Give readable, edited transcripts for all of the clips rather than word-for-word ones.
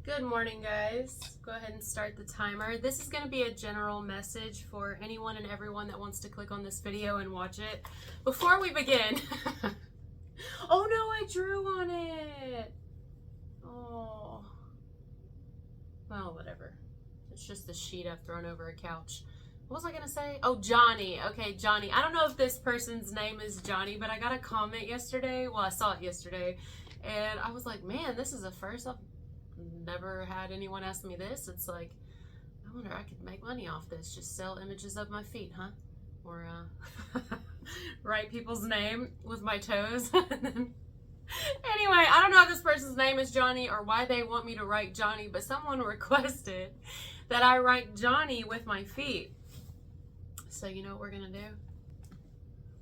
Good morning, guys. Go ahead and start the timer. This is going to be a general message for anyone and everyone that wants to click on this video and watch it. Before we begin, oh no, I drew on it. Oh, well, whatever. It's just a sheet I've thrown over a couch. What was I going to say? Oh, Johnny. Okay, Johnny. I don't know if this person's name is Johnny, but I got a comment yesterday. Well, I saw it yesterday, and I was like, man, this is a first. I've never had anyone ask me this. It's like, I wonder I could make money off this. Just sell images of my feet, huh? Or write people's name with my toes. Anyway, I don't know if this person's name is Johnny or why they want me to write Johnny, but someone requested that I write Johnny with my feet. So you know what we're gonna do?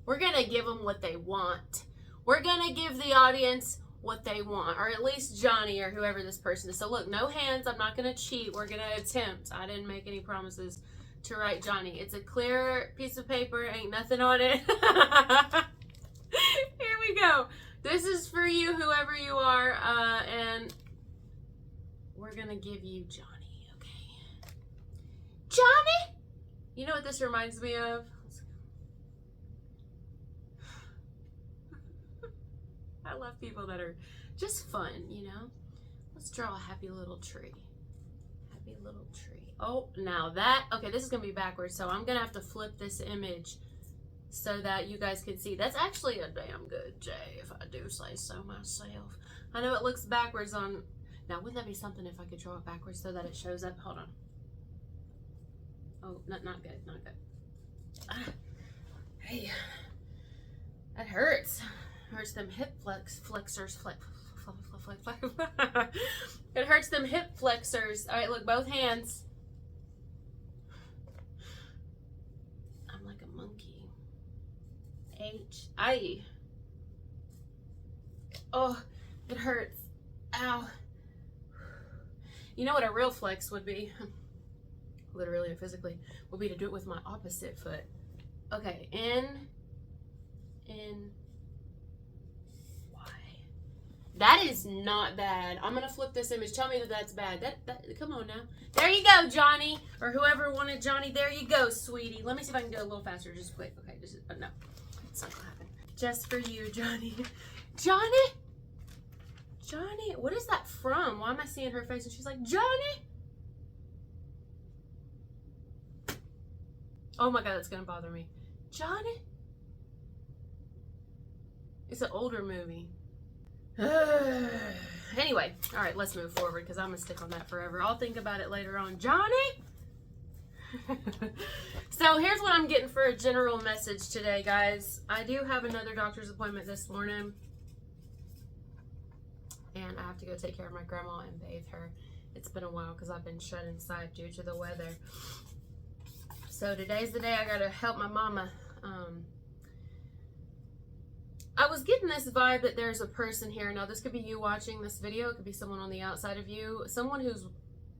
We're gonna give them what they want. We're gonna give the audience what they want, or at least Johnny or whoever this person is. So look, no hands. I'm not gonna cheat. We're gonna attempt. I didn't make any promises to write Johnny. It's a clear piece of paper, ain't nothing on it. Here we go. This is for you, whoever you are, and we're gonna give you Johnny, okay? Johnny! You know what this reminds me of? I love people that are just fun, you know? Let's draw a happy little tree. Happy little tree. Oh, now that, okay, this is going to be backwards, so I'm going to have to flip this image so that you guys can see. That's actually a damn good J, if I do say so myself. I know it looks backwards on, now wouldn't that be something if I could draw it backwards so that it shows up? Hold on. Oh, not good, not good. Hey, that hurts. Hurts them hip flexors. It hurts them hip flexors. All right, look, both hands. I'm like a monkey. I. Oh, it hurts. Ow. You know what a real flex would be? Literally and physically, would be to do it with my opposite foot. Okay, in. That is not bad. I'm gonna flip this image. Tell me that that's bad. Come on now. There you go, Johnny, or whoever wanted Johnny. There you go, sweetie. Let me see if I can do it a little faster. Just quick. Okay, just no, it's not gonna happen. Just for you, Johnny. Johnny. What is that from? Why am I seeing her face? And she's like, Johnny. Oh my God, that's gonna bother me. Johnny. It's an older movie. Anyway, all right, let's move forward because I'm gonna stick on that forever. I'll think about it later on. Johnny. So here's what I'm getting for a general message today, guys. I do have another doctor's appointment this morning, and I have to go take care of my grandma and bathe her. It's been a while because I've been shut inside due to the weather. So today's the day I gotta help my mama. I was getting this vibe that there's a person here. Now, this could be you watching this video. It could be someone on the outside of you. Someone who's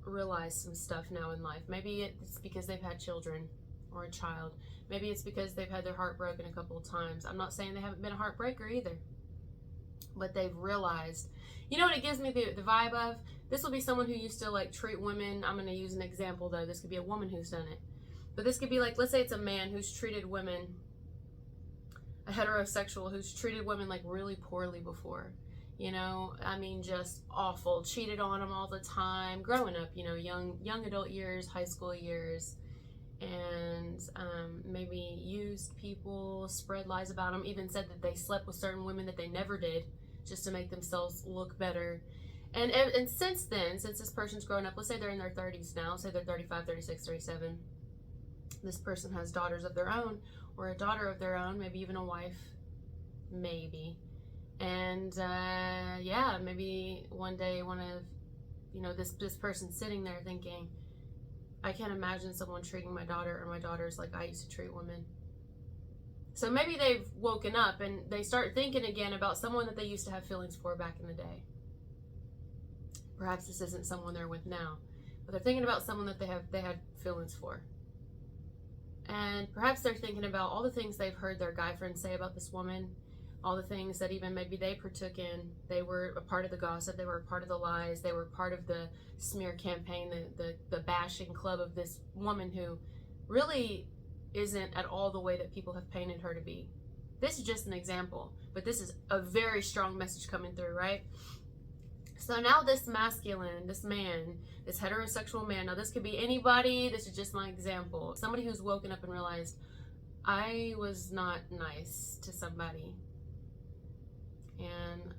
realized some stuff now in life. Maybe it's because they've had children or a child. Maybe it's because they've had their heart broken a couple of times. I'm not saying they haven't been a heartbreaker either. But they've realized. You know what it gives me the vibe of? This will be someone who used to like treat women. I'm going to use an example though. This could be a woman who's done it. But this could be like, let's say it's a man who's treated women, a heterosexual who's treated women like really poorly before, you know, I mean, just awful, cheated on them all the time, growing up, you know, young adult years, high school years, and maybe used people, spread lies about them, even said that they slept with certain women that they never did, just to make themselves look better. And since then, since this person's grown up, let's say they're in their 30s now, say they're 35, 36, 37, this person has daughters of their own, or a daughter of their own, maybe even a wife, maybe. And yeah, maybe one day one of, you know, this person sitting there thinking, I can't imagine someone treating my daughter or my daughters like I used to treat women. So maybe they've woken up and they start thinking again about someone that they used to have feelings for back in the day. Perhaps this isn't someone they're with now, but they're thinking about someone that they had feelings for. And perhaps they're thinking about all the things they've heard their guy friends say about this woman, all the things that even maybe they partook in. They were a part of the gossip, they were a part of the lies, they were part of the smear campaign, the bashing club of this woman who really isn't at all the way that people have painted her to be. This is just an example, but this is a very strong message coming through, right? So now this masculine, this man, this heterosexual man, now this could be anybody, this is just my example. Somebody who's woken up and realized, I was not nice to somebody. And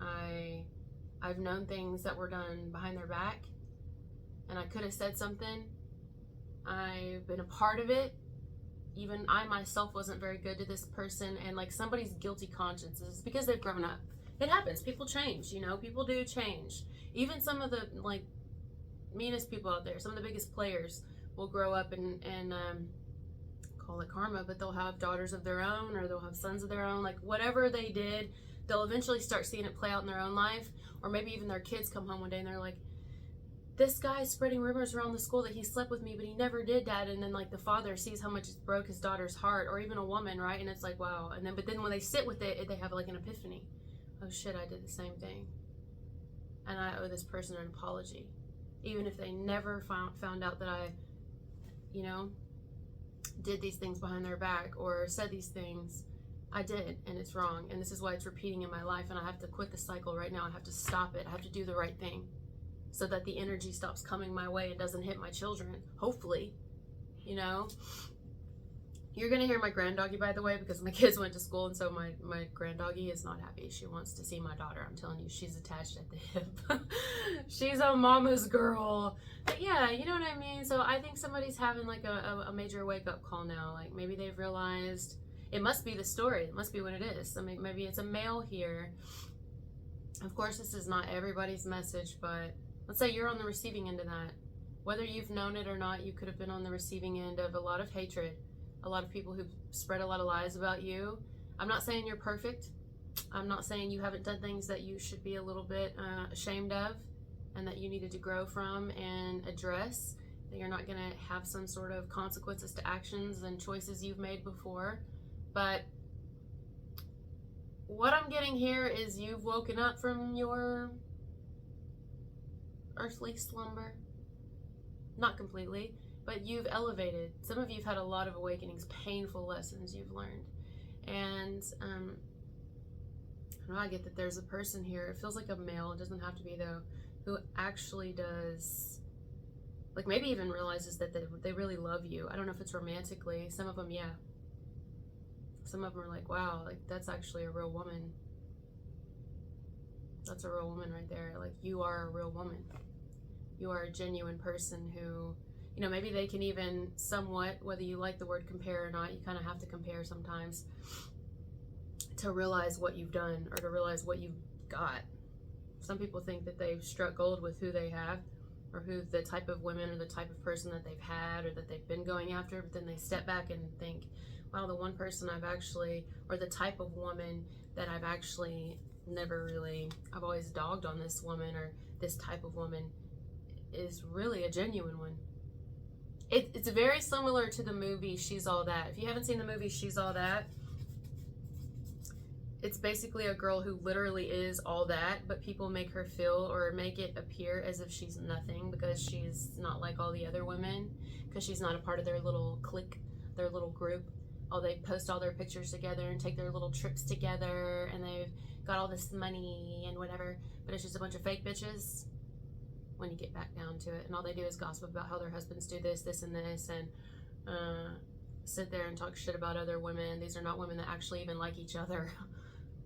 I've known things that were done behind their back, and I could have said something. I've been a part of it. Even I myself wasn't very good to this person, and like somebody's guilty consciences because they've grown up. It happens. People change, you know, people do change. Even some of the like meanest people out there, some of the biggest players will grow up and call it karma, but they'll have daughters of their own, or they'll have sons of their own. Like whatever they did, they'll eventually start seeing it play out in their own life, or maybe even their kids come home one day and they're like, this guy's spreading rumors around the school that he slept with me, but he never did, Dad. And then like the father sees how much it broke his daughter's heart, or even a woman, right? And it's like, wow. And then, but then when they sit with it, they have like an epiphany. Oh shit, I did the same thing. And I owe this person an apology. Even if they never found out that I, you know, did these things behind their back or said these things, I did, and it's wrong. And this is why it's repeating in my life, and I have to quit the cycle right now. I have to stop it. I have to do the right thing so that the energy stops coming my way and doesn't hit my children, hopefully, you know. You're gonna hear my granddoggy, by the way, because my kids went to school, and so my granddoggy is not happy. She wants to see my daughter. I'm telling you, she's attached at the hip. She's a mama's girl. But yeah, you know what I mean? So I think somebody's having like a major wake-up call now. Like maybe they've realized it must be the story. It must be what it is. I mean, maybe it's a male here. Of course, this is not everybody's message, but let's say you're on the receiving end of that. Whether you've known it or not, you could have been on the receiving end of a lot of hatred. A lot of people who spread a lot of lies about you. I'm not saying you're perfect. I'm not saying you haven't done things that you should be a little bit ashamed of and that you needed to grow from and address. That you're not going to have some sort of consequences to actions and choices you've made before. But what I'm getting here is you've woken up from your earthly slumber. Not completely. But you've elevated. Some of you have had a lot of awakenings, painful lessons you've learned. And I get that there's a person here, it feels like a male, it doesn't have to be though, who actually does, like maybe even realizes that they really love you. I don't know if it's romantically. Some of them, yeah. Some of them are like, wow, like that's actually a real woman. That's a real woman right there. Like you are a real woman. You are a genuine person who, you know, maybe they can even somewhat, whether you like the word compare or not, you kind of have to compare sometimes to realize what you've done or to realize what you've got. Some people think that they've struck gold with who they have or who the type of women or the type of person that they've had or that they've been going after, but then they step back and think, wow, the one person I've actually, or the type of woman that I've actually never really, I've always dogged on this woman or this type of woman is really a genuine one. It's very similar to the movie She's All That. If you haven't seen the movie She's All That, it's basically a girl who literally is all that, but people make her feel or make it appear as if she's nothing because she's not like all the other women, because she's not a part of their little clique, their little group. Oh, they post all their pictures together and take their little trips together, and they've got all this money and whatever, but it's just a bunch of fake bitches when you get back down to it, and all they do is gossip about how their husbands do this, and this, and sit there and talk shit about other women. These are not women that actually even like each other.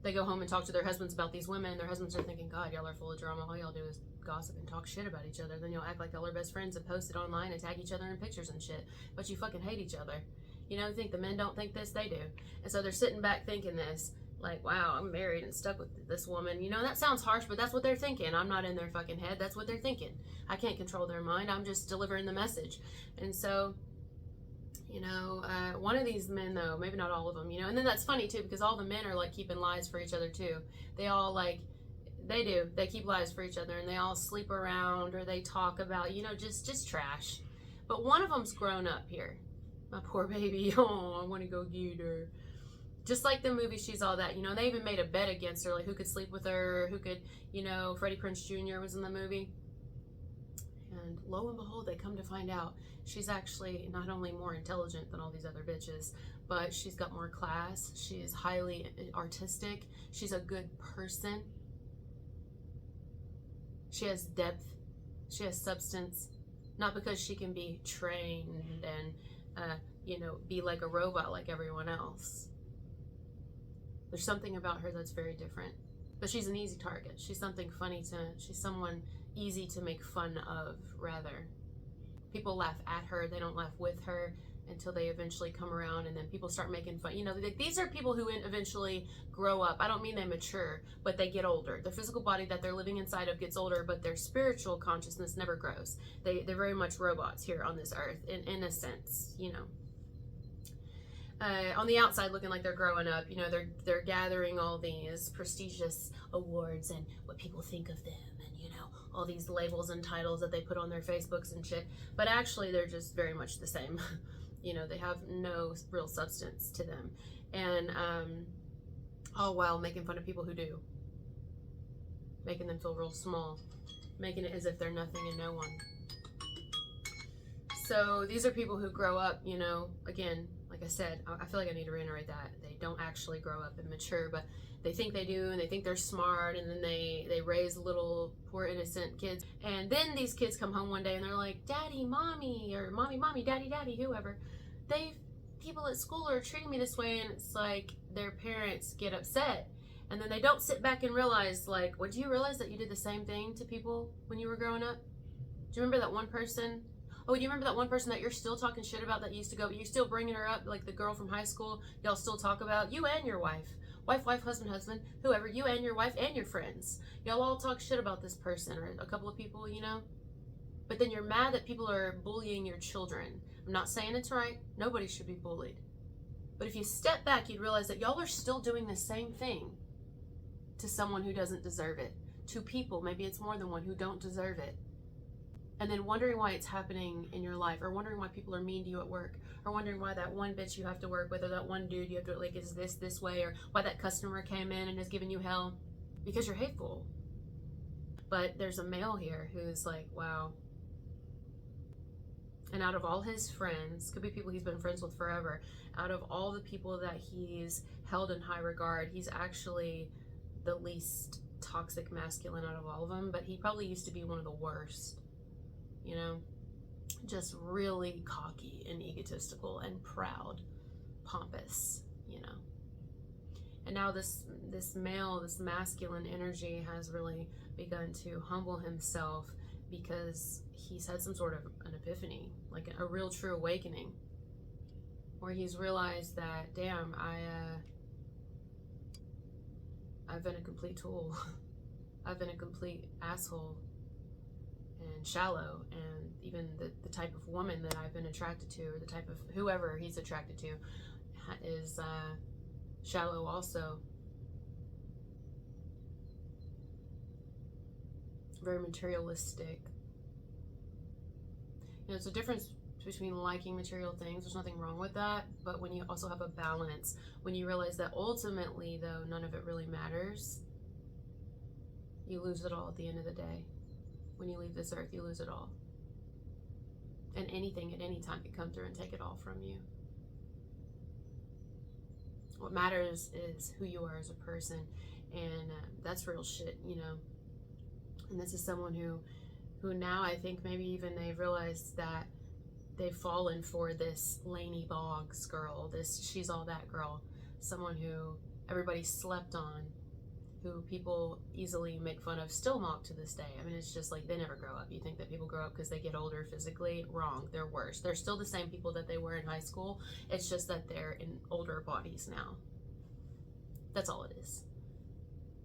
They go home and talk to their husbands about these women. Their husbands are thinking, God, y'all are full of drama. All y'all do is gossip and talk shit about each other. Then you'll act like y'all are best friends and post it online and tag each other in pictures and shit. But you fucking hate each other. You know, think the men don't think this? They do. And so they're sitting back thinking this. Like, wow, I'm married and stuck with this woman. You know, that sounds harsh, but that's what they're thinking. I'm not in their fucking head. That's what they're thinking. I can't control their mind. I'm just delivering the message. And so, you know, one of these men, though, maybe not all of them, you know, and then that's funny, too, because all the men are, like, keeping lies for each other, too. They all, like, they do. They keep lies for each other, and they all sleep around, or they talk about, you know, just trash. But one of them's grown up here. My poor baby. Oh, I want to go get her. Just like the movie She's All That, you know, they even made a bet against her, like who could sleep with her, who could, you know, Freddie Prinze Jr. was in the movie. And lo and behold, they come to find out she's actually not only more intelligent than all these other bitches, but she's got more class. She's highly artistic. She's a good person. She has depth. She has substance. Not because she can be trained and, you know, be like a robot like everyone else. There's something about her that's very different. But she's an easy target. She's something funny she's someone easy to make fun of, rather. People laugh at her, they don't laugh with her until they eventually come around, and then people start making fun. You know, these are people who eventually grow up. I don't mean they mature, but they get older. The physical body that they're living inside of gets older, but their spiritual consciousness never grows. They're very much robots here on this earth, in a sense, you know. On the outside looking like they're growing up, you know, they're gathering all these prestigious awards and what people think of them, and, you know, all these labels and titles that they put on their Facebooks and shit. But actually they're just very much the same. You know, they have no real substance to them. And all while making fun of people who do. Making them feel real small. Making it as if they're nothing and no one. So these are people who grow up, you know, again, like I said, I feel like I need to reiterate that. They don't actually grow up and mature, but they think they do, and they think they're smart, and then they raise little poor innocent kids. And then these kids come home one day and they're like, Daddy, Mommy, or Mommy, Daddy, whoever. People at school are treating me this way, and it's like their parents get upset. And then they don't sit back and realize, like, well, do you realize that you did the same thing to people when you were growing up? Do you remember that one person? Oh, do you remember that one person that you're still talking shit about that used to go, you're still bringing her up, like the girl from high school, y'all still talk about, you and your wife, husband, whoever, you and your wife and your friends. Y'all all talk shit about this person or a couple of people, you know? But then you're mad that people are bullying your children. I'm not saying it's right. Nobody should be bullied. But if you step back, you'd realize that y'all are still doing the same thing to someone who doesn't deserve it. To people, maybe it's more than one, who don't deserve it. And then wondering why it's happening in your life, or wondering why people are mean to you at work, or wondering why that one bitch you have to work with, or that one dude you have to, like, is this way, or why that customer came in and is giving you hell, because you're hateful. But there's a male here who's like, wow. And out of all his friends, could be people he's been friends with forever, out of all the people that he's held in high regard, he's actually the least toxic masculine out of all of them, but he probably used to be one of the worst. You know, just really cocky and egotistical and proud, pompous, you know. And now this male, this masculine energy has really begun to humble himself because he's had some sort of an epiphany, like a real true awakening, where he's realized that, damn, I've been a complete tool. I've been a complete asshole and shallow, and even the type of woman that I've been attracted to, or the type of whoever he's attracted to, is shallow also. Very materialistic. You know, it's a difference between liking material things. There's nothing wrong with that, but when you also have a balance, when you realize that ultimately, though, none of it really matters, you lose it all at the end of the day. When you leave this earth, you lose it all. And anything at any time can come through and take it all from you. What matters is who you are as a person, and that's real shit, you know. And this is someone who now I think maybe even they've realized that they've fallen for this Lainey Boggs girl, this She's All That girl, someone who everybody slept on, who people easily make fun of, still mock to this day. I mean, it's just like they never grow up. You think that people grow up because they get older physically? Wrong. They're worse. They're still the same people that they were in high school. It's just that they're in older bodies now. That's all it is.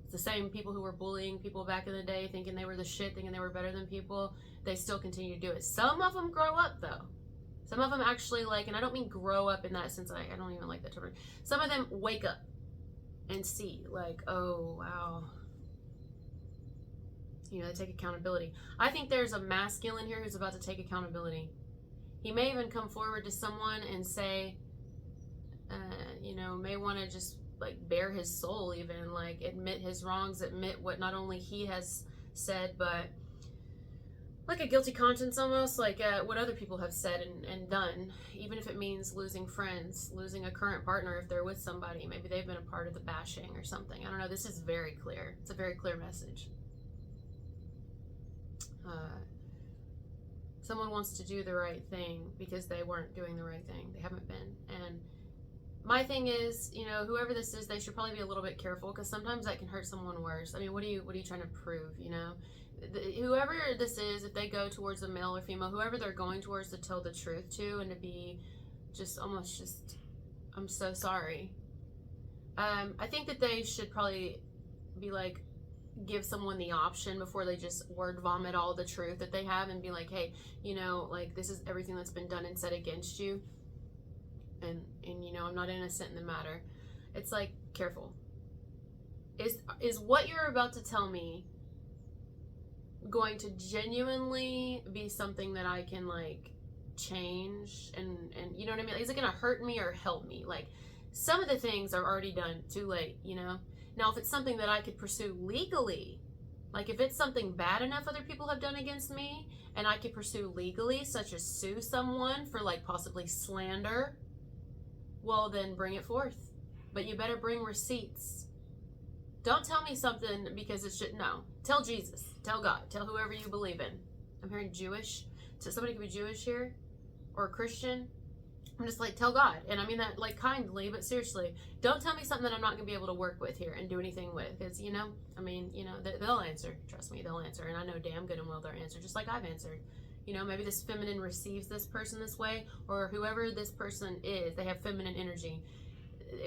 It's the same people who were bullying people back in the day, thinking they were the shit, thinking they were better than people. They still continue to do it. Some of them grow up, though. Some of them actually, like, and I don't mean grow up in that sense. I don't even like that term. Some of them wake up and see, like, oh, wow. You know, they take accountability. I think there's a masculine here who's about to take accountability. He may even come forward to someone and say, you know, may want to just like bare his soul, even like admit his wrongs, admit what not only he has said, but like a guilty conscience almost, like what other people have said and done, even if it means losing friends, losing a current partner if they're with somebody. Maybe they've been a part of the bashing or something. I don't know. This is very clear. It's a very clear message. Someone wants to do the right thing because they weren't doing the right thing. They haven't been. And my thing is, you know, whoever this is, they should probably be a little bit careful, because sometimes that can hurt someone worse. I mean, what are you trying to prove, you know? Whoever this is, if they go towards a male or female, whoever they're going towards, to tell the truth to, and to be just almost just, I'm so sorry. I think that they should probably be like, give someone the option before they just word vomit all the truth that they have, and be like, hey, you know, like, this is everything that's been done and said against you, and you know, I'm not innocent in the matter. It's like, careful. Is what you're about to tell me going to genuinely be something that I can like change, and you know what I mean? Is it gonna hurt me or help me? Like, some of the things are already done, too late, you know? Now, if it's something that I could pursue legally, like if it's something bad enough other people have done against me, and I could pursue legally, such as sue someone for like possibly slander, well, then bring it forth. But you better bring receipts. Don't tell me something because it should, no. Tell Jesus, tell God, tell whoever you believe in. I'm hearing Jewish. So somebody could be Jewish here, or a Christian. I'm just like, tell God. And I mean that like kindly, but seriously, don't tell me something that I'm not going to be able to work with here and do anything with. Because, you know, I mean, you know, they'll answer. Trust me, they'll answer. And I know damn good and well they'll answer, just like I've answered. You know, maybe this feminine receives this person this way, or whoever this person is, they have feminine energy.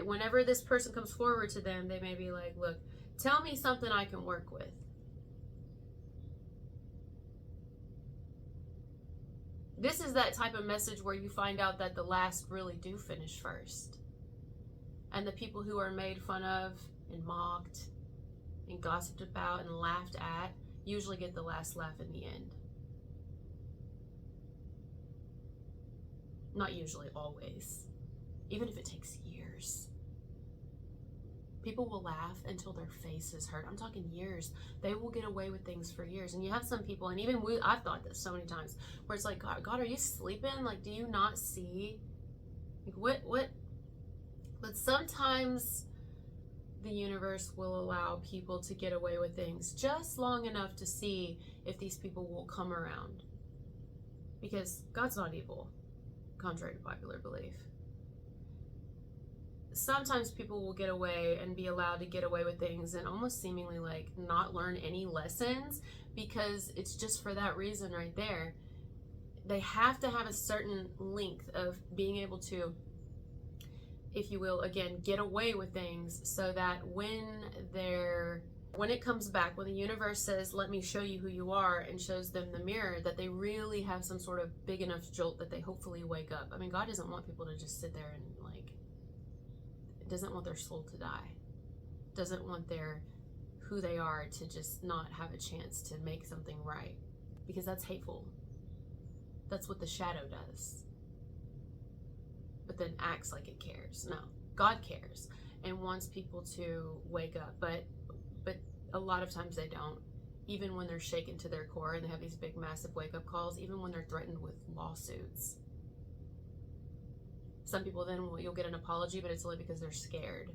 Whenever this person comes forward to them, they may be like, look, tell me something I can work with. This is that type of message where you find out that the last really do finish first. And the people who are made fun of and mocked and gossiped about and laughed at usually get the last laugh in the end. Not usually, always. Even if it takes years. People will laugh until their faces hurt. I'm talking years. They will get away with things for years. And you have some people, and even I've thought this so many times, where it's like, God, are you sleeping? Like, do you not see? Like, what? But sometimes the universe will allow people to get away with things just long enough to see if these people will come around. Because God's not evil, contrary to popular belief. Sometimes people will get away and be allowed to get away with things and almost seemingly like not learn any lessons, because it's just for that reason right there. They have to have a certain length of being able to, if you will, again, get away with things, so that when it comes back, when the universe says, let me show you who you are, and shows them the mirror, that they really have some sort of big enough jolt that they hopefully wake up. I mean, God doesn't want people to just sit there and like, doesn't want their soul to die, doesn't want who they are to just not have a chance to make something right, because that's hateful. That's what the shadow does, but then acts like it cares. No, God cares and wants people to wake up, but a lot of times they don't, even when they're shaken to their core and they have these big massive wake-up calls, even when they're threatened with lawsuits. Some people then you'll get an apology, but it's only because they're scared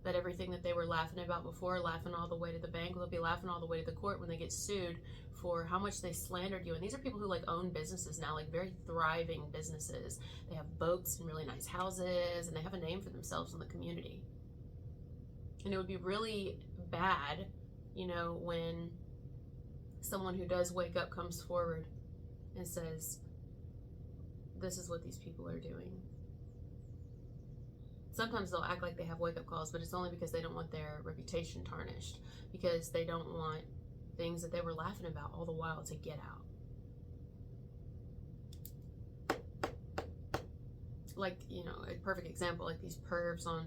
that everything that they were laughing about before, laughing all the way to the bank, they'll be laughing all the way to the court when they get sued for how much they slandered you. And these are people who like own businesses now, like very thriving businesses. They have boats and really nice houses, and they have a name for themselves in the community. And it would be really bad, you know, when someone who does wake up comes forward and says, this is what these people are doing. Sometimes they'll act like they have wake-up calls, but it's only because they don't want their reputation tarnished, because they don't want things that they were laughing about all the while to get out. Like, you know, a perfect example, like these pervs on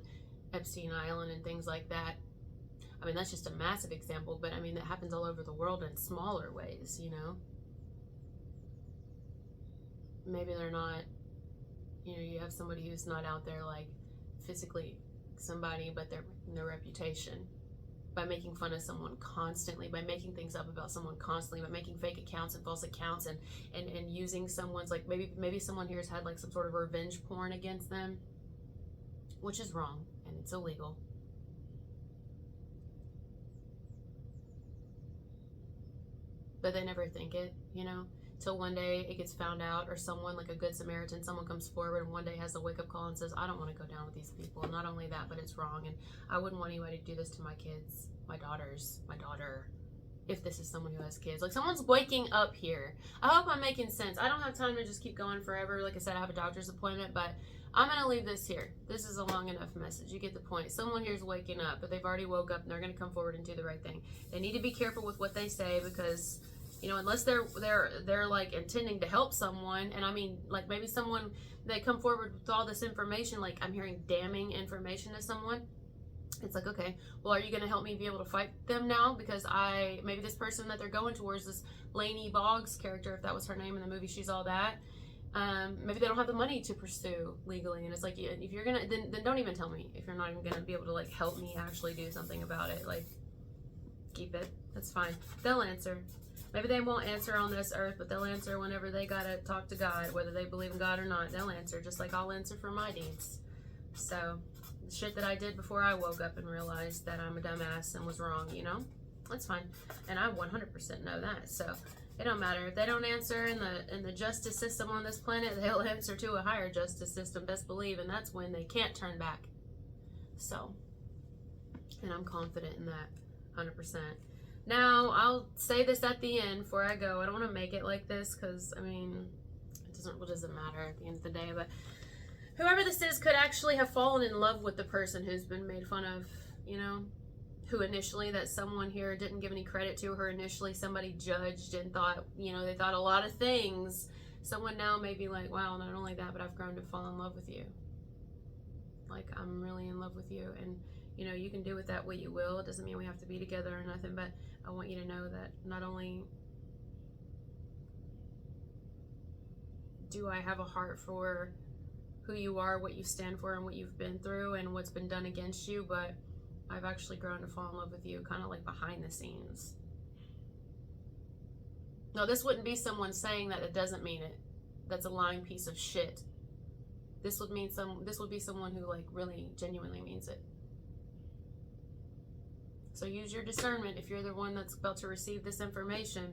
Epstein Island and things like that. I mean, that's just a massive example, but I mean, that happens all over the world in smaller ways, you know? Maybe they're not, you know, you have somebody who's not out there like physically somebody, but their reputation, by making fun of someone constantly, by making things up about someone constantly, by making fake accounts and false accounts, and using someone's, like, maybe someone here has had like some sort of revenge porn against them, which is wrong and it's illegal. But they never think it, you know, till one day it gets found out, or someone, like a good Samaritan, someone comes forward and one day has a wake-up call and says, I don't want to go down with these people. And not only that, but it's wrong, and I wouldn't want anybody to do this to my kids, my daughter, if this is someone who has kids. Like, someone's waking up here. I hope I'm making sense. I don't have time to just keep going forever. Like I said, I have a doctor's appointment, but I'm going to leave this here. This is a long enough message. You get the point. Someone here is waking up, but they've already woke up and they're going to come forward and do the right thing. They need to be careful with what they say, because, you know, unless they're like intending to help someone, and I mean, like, maybe someone, they come forward with all this information, like I'm hearing damning information to someone. It's like, okay, well, are you going to help me be able to fight them now? Because maybe this person that they're going towards, this Lainey Boggs character, if that was her name in the movie She's All That, maybe they don't have the money to pursue legally. And it's like, if you're going to, then don't even tell me if you're not even going to be able to, like, help me actually do something about it. Like, keep it. That's fine. They'll answer. Maybe they won't answer on this earth, but they'll answer whenever they got to talk to God, whether they believe in God or not. They'll answer, just like I'll answer for my deeds. So, the shit that I did before I woke up and realized that I'm a dumbass and was wrong, you know? That's fine. And I 100% know that. So, it don't matter. If they don't answer in the justice system on this planet, they'll answer to a higher justice system, best believe, and that's when they can't turn back. So, and I'm confident in that, 100%. Now, I'll say this at the end before I go. I don't want to make it like this because, I mean, it doesn't matter at the end of the day. But whoever this is could actually have fallen in love with the person who's been made fun of, you know, who initially that someone here didn't give any credit to, or initially somebody judged and thought, you know, they thought a lot of things. Someone now may be like, wow, not only that, but I've grown to fall in love with you. Like, I'm really in love with you. And, you know, you can do with that what you will. It doesn't mean we have to be together or nothing, but I want you to know that not only do I have a heart for who you are, what you stand for, and what you've been through, and what's been done against you, but I've actually grown to fall in love with you, kind of like behind the scenes. No, this wouldn't be someone saying that it doesn't mean it. That's a lying piece of shit. This would be someone who, like, really genuinely means it. So use your discernment if you're the one that's about to receive this information.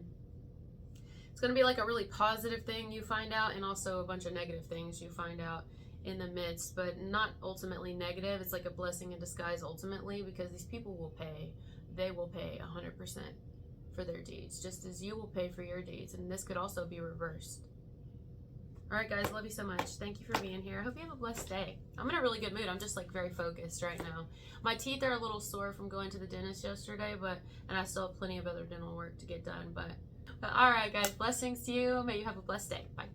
It's going to be like a really positive thing you find out, and also a bunch of negative things you find out in the midst, but not ultimately negative. It's like a blessing in disguise ultimately, because these people will pay. They will pay 100% for their deeds, just as you will pay for your deeds. And this could also be reversed. All right, guys, love you so much. Thank you for being here. I hope you have a blessed day. I'm in a really good mood. I'm just, like, very focused right now. My teeth are a little sore from going to the dentist yesterday, and I still have plenty of other dental work to get done. But all right, guys, blessings to you. May you have a blessed day. Bye.